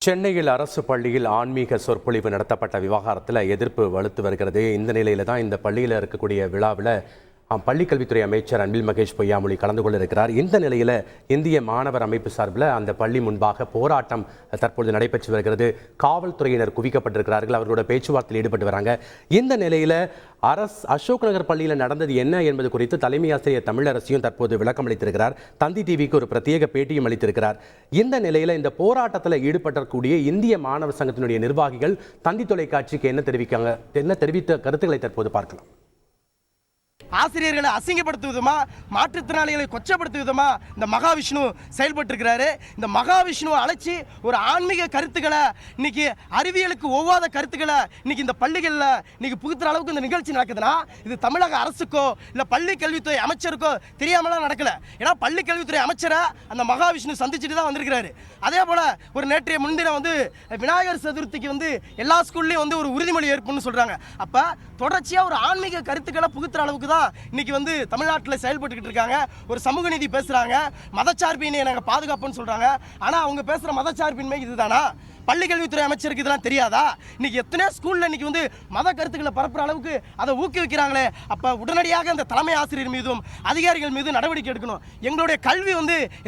சென்னையில் அரசு பள்ளியில் ஆன்மீக சொற்பொழிவு நடத்தப்பட்ட விவகாரத்தில் எதிர்ப்பு வலுத்து வருகிறது. இந்த நிலையில தான் இந்த பள்ளியில் இருக்கக்கூடிய விழாவில் பள்ளிக்கல்வித்துறை அமைச்சர் அன்பில் மகேஷ் பொய்யாமொழி கலந்து கொள்ள இருக்கிறார். இந்த நிலையில் இந்திய மாணவர் அமைப்பு சார்பில் அந்த பள்ளி முன்பாக போராட்டம் தற்பொழுது நடைபெற்று வருகிறது. காவல்துறையினர் குவிக்கப்பட்டிருக்கிறார்கள், அவர்களோட பேச்சுவார்த்தையில் ஈடுபட்டு வராங்க. இந்த நிலையில் அசோக் நகர் பள்ளியில் நடந்தது என்ன என்பது குறித்து தலைமை ஆசிரியர் தமிழரசியும் தற்போது விளக்கம் அளித்திருக்கிறார். தந்தி டிவிக்கு ஒரு பிரத்யேக பேட்டியும் அளித்திருக்கிறார். இந்த நிலையில் இந்த போராட்டத்தில் ஈடுபட்டக்கூடிய இந்திய மாணவர் சங்கத்தினுடைய நிர்வாகிகள் தந்தி தொலைக்காட்சிக்கு என்ன தெரிவித்த கருத்துக்களை தற்போது பார்க்கலாம். ஆசிரியர்களை அசிங்கப்படுத்துவதுமா, மாற்றுத்திறனாளிகளை கொச்சப்படுத்துவதுமா இந்த மகாவிஷ்ணு செயல்பட்டு இருக்கிறாரு. இந்த மகாவிஷ்ணுவை அழைச்சி ஒரு ஆன்மீக கருத்துக்களை, இன்னைக்கு அறிவியலுக்கு ஒவ்வாத கருத்துக்களை இன்னைக்கு இந்த பள்ளிகளில் இன்னைக்கு புகுத்துற அளவுக்கு இந்த நிகழ்ச்சி நடக்குதுன்னா இது தமிழக அரசுக்கோ இல்லை பள்ளி கல்வித்துறை அமைச்சருக்கோ தெரியாமலாம் நடக்கல. ஏன்னா பள்ளி கல்வித்துறை அமைச்சரை அந்த மகாவிஷ்ணு சந்திச்சுட்டு தான் வந்திருக்கிறாரு. அதே போல ஒரு நேற்றைய முன்தினம் விநாயகர் சதுர்த்திக்கு எல்லா ஸ்கூல்லையும் ஒரு உறுதிமொழி ஏற்புன்னு சொல்றாங்க. அப்ப தொடர்ச்சியா ஒரு ஆன்மீக கருத்துக்களை புகுத்துற அளவுக்கு தான் இன்னைக்கு தமிழ்நாட்டில் செயல்பட்டு இருக்காங்க. ஒரு சமூக நீதி பேசுறாங்க, மதச்சார்பின்மையை நாங்கள் பாதுகாப்புன்னு சொல்றாங்க. ஆனா அவங்க பேசுற மதச்சார்பின்மை இதுதானா? பள்ளி கல்வித்துறை அமைச்சருக்கு இதெல்லாம் தெரியாதா? இன்னைக்கு எத்தனை ஸ்கூல்ல இன்னைக்கு மத கருத்துக்களை பரப்புற அளவுக்கு அதை ஊக்குவிக்கிறாங்களே. அப்ப உடனடியாக அந்த தலைமை ஆசிரியர் மீதும் அதிகாரிகள் மீது நடவடிக்கை எடுக்கணும். எங்களுடைய கல்வி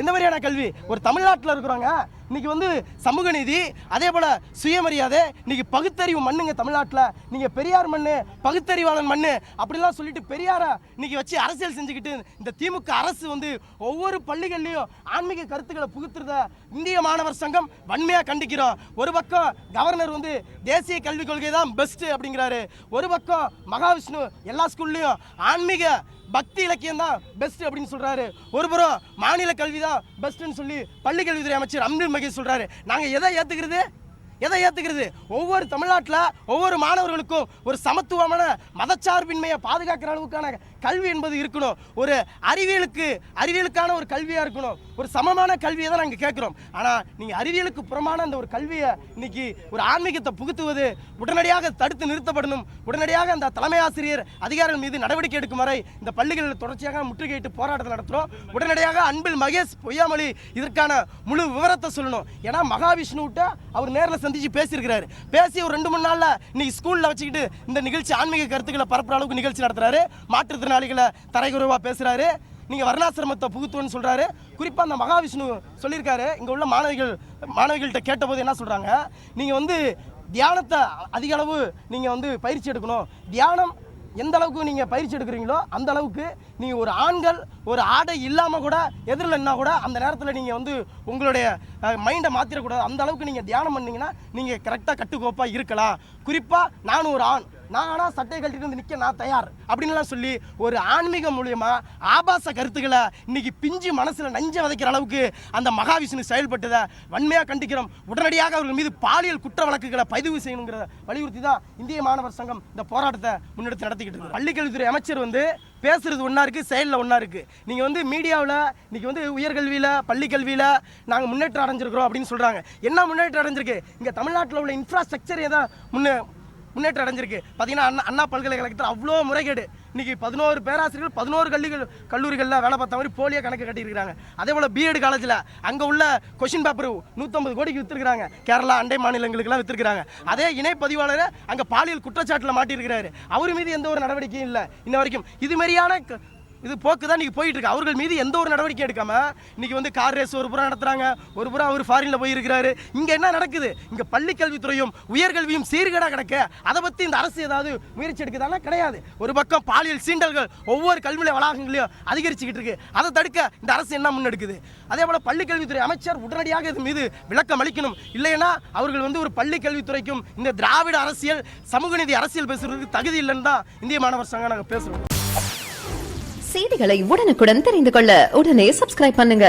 எந்த மாதிரியான கல்வி? ஒரு தமிழ்நாட்டில் இருக்கிறாங்க இன்னைக்கு சமூக நீதி, அதே போல சுயமரியாதை, இன்னைக்கு பகுத்தறிவு மண்ணுங்க தமிழ்நாட்டில். நீங்க பெரியார் மண்ணு, பகுத்தறிவாளன் மண்ணு அப்படிலாம் சொல்லிட்டு பெரியார இன்னைக்கு வச்சு அரசியல் செஞ்சுக்கிட்டு இந்த திமுக அரசு ஒவ்வொரு பள்ளிகள்லையும் ஆன்மீக கருத்துக்களை புகுத்துறத இந்திய மாணவர் சங்கம் வன்மையா கண்டிக்கிறோம். ஒரு பக்கம் கவர்னர் தேசிய கல்விக் கொள்கை தான் பெஸ்ட் அப்படிங்கிறாரு, ஒரு பக்கம் மகாவிஷ்ணு எல்லா ஸ்கூல்லையும் ஆன்மீக பக்தி இலக்கியம் தான் பெஸ்ட் அப்படின்னு சொல்றாரு, ஒருபுறம் மாநில கல்வி தான் பெஸ்ட்னு சொல்லி பள்ளி கல்வித்துறை அமைச்சர் அன்பில் மகேஷ் சொல்றாரு. நாங்க எதை ஏத்துக்கிறது? ஒவ்வொரு தமிழ்நாட்டில் ஒவ்வொரு மாணவர்களுக்கும் ஒரு சமத்துவமான மதச்சார்பின்மையை பாதுகாக்கிற அளவுக்கான கல்வி என்பது இருக்கணும். ஒரு அறிவியலுக்கான ஒரு கல்வியா இருக்கணும். ஒரு சமமான கல்வியை தான் நாங்கள் கேட்கிறோம். ஆனா நீங்க அறிவியலுக்கு புறமான அந்த ஒரு கல்வியை இன்னைக்கு ஒரு ஆன்மீகத்தை புகுத்துவது உடனடியாக தடுத்து நிறுத்தப்படணும். உடனடியாக அந்த தலைமை ஆசிரியர் அதிகாரிகள் மீது நடவடிக்கை எடுக்கும் வரை இந்த பள்ளிகளில் தொடர்ச்சியாக முற்றுகையிட்டு போராட்டத்தை நடத்துறோம். உடனடியாக அன்பில் மகேஷ் பொய்யாமொழி இதற்கான முழு விவரத்தை சொல்லணும். ஏன்னா மகாவிஷ்ணுவிட்ட அவர் நேரில் சந்திச்சு பேசியிருக்கிறாரு. பேசி ஒரு 2-3 நாள்ல இன்னைக்கு ஸ்கூல்ல வச்சுக்கிட்டு இந்த நிகழ்ச்சி ஆன்மீக கருத்துக்களை பரப்புற அளவுக்கு நிகழ்ச்சி நடத்துறாரு. மாற்றுத்திறனாளிகளை தரைகுறைவா பேசுறாரு, நீங்க வர்ணாசிரமத்தை புகுத்துவன்னு சொல்றாரு. குறிப்பா அந்த மகாவிஷ்ணு சொல்லியிருக்காரு. இங்க உள்ள மாணவிகள்கிட்ட கேட்டபோது என்ன சொல்றாங்க, நீங்க தியானத்தை அதிக அளவு நீங்க பயிற்சி எடுக்கணும். தியானம் எந்த அளவுக்கு நீங்க பயிற்சி எடுக்கிறீங்களோ அந்த அளவுக்கு நீங்க ஒரு ஆண்கள் ஒரு ஆடை இல்லாம கூட எதிரில் என்ன கூட அந்த நேரத்தில் நீங்க உங்களுடைய மைண்டை மாத்திரக்கூடாது. அந்த அளவுக்கு நீங்க தியானம் பண்ணீங்கன்னா நீங்க கரெக்டா கட்டுக்கோப்பா இருக்கலாம். குறிப்பா நானும் ஒரு ஆண், நான் ஆனால் சட்டையை கட்டிட்டு நிற்க நான் தயார் அப்படின்லாம் சொல்லி ஒரு ஆன்மீகம் மூலியமா ஆபாச கருத்துக்களை இன்னைக்கு பிஞ்சு மனசுல நஞ்ச விதைக்கிற அளவுக்கு அந்த மகாவிஷ்ணு செயல்பட்டதை வன்மையாக கண்டிக்கிறோம். உடனடியாக அவர்கள் மீது பாலியல் குற்ற வழக்குகளை பதிவு செய்யணுங்கிற வலியுறுத்தி தான் இந்திய மாணவர் சங்கம் இந்த போராட்டத்தை முன்னெடுத்து நடத்திக்கிட்டு இருக்கு. பள்ளிக்கல்வித்துறை அமைச்சர் பேசுறது ஒன்றா இருக்குது, செயலில் ஒன்றா இருக்குது. நீங்கள் மீடியாவில் இன்னைக்கு உயர்கல்வியில் பள்ளிக்கல்வியில் நாங்கள் முன்னேற்றம் அடைஞ்சிருக்கிறோம் அப்படின்னு சொல்கிறாங்க. என்ன முன்னேற்றம் அடைஞ்சிருக்கு? இங்கே தமிழ்நாட்டில் உள்ள இன்ஃப்ராஸ்ட்ரக்சர் ஏதாவது முன்னேற்றம் அடைஞ்சிருக்கு. பார்த்தீங்கன்னா அண்ணா பல்கலைக்கழகத்தில் அவ்வளோ முறைகேடு. இன்னைக்கு 11 பேராசிரியர்கள் 11 கல்லூரிகளில் வேலை பார்த்த மாதிரி போலியாக கணக்கு கட்டியிருக்கிறாங்க. அதே போல் பிஎட் காலேஜில் அங்கே உள்ள கொஷின் பேப்பர் 150 கோடிக்கு விற்றுருக்காங்க. கேரளா அண்டை மாநிலங்களுக்கெல்லாம் விற்றுருக்காங்க. அதே இணை பதிவாளர் அங்கே பாலியல் குற்றச்சாட்டில் மாட்டியிருக்கிறாரு. அவர் மீது எந்த ஒரு நடவடிக்கையும் இல்லை இன்ன வரைக்கும். இது மாதிரியான போக்கு தான் இன்னைக்கு போயிட்டு இருக்கு. அவர்கள் மீது எந்த ஒரு நடவடிக்கை எடுக்காம இன்னைக்கு கார் ரேஸ் ஒரு புறம் நடத்துறாங்க, ஒரு புறம் அவர் ஃபாரின்ல போயிருக்கிறாரு. இங்க என்ன நடக்குது? இங்க பள்ளி கல்வித்துறையும் உயர்கல்வியும் சீர்கேடா கிடக்க. அதை பத்தி இந்த அரசு ஏதாவது முயற்சி எடுக்குதானா? கிடையாது. ஒரு பக்கம் பாலியல் சீண்டல்கள் ஒவ்வொரு கல்வி வளாகங்களையும் அதிகரிச்சுக்கிட்டு இருக்கு. அதை தடுக்க இந்த அரசு என்ன முன்னெடுக்குது? அதே போல பள்ளி கல்வித்துறை அமைச்சர் உடனடியாக இது மீது விளக்கம் அளிக்கணும். இல்லைன்னா அவர்கள் ஒரு பள்ளி கல்வித்துறைக்கும் இந்த திராவிட அரசியல் சமூக நீதி அரசியல் பேசுறதுக்கு தகுதி இல்லைன்னு தான் இந்திய மாணவர் சங்கம் நாங்கள் பேசுறோம். செய்திகளை உடனுக்குடன் தெரிந்து கொள்ள உடனே சப்ஸ்கிரைப் பண்ணுங்க.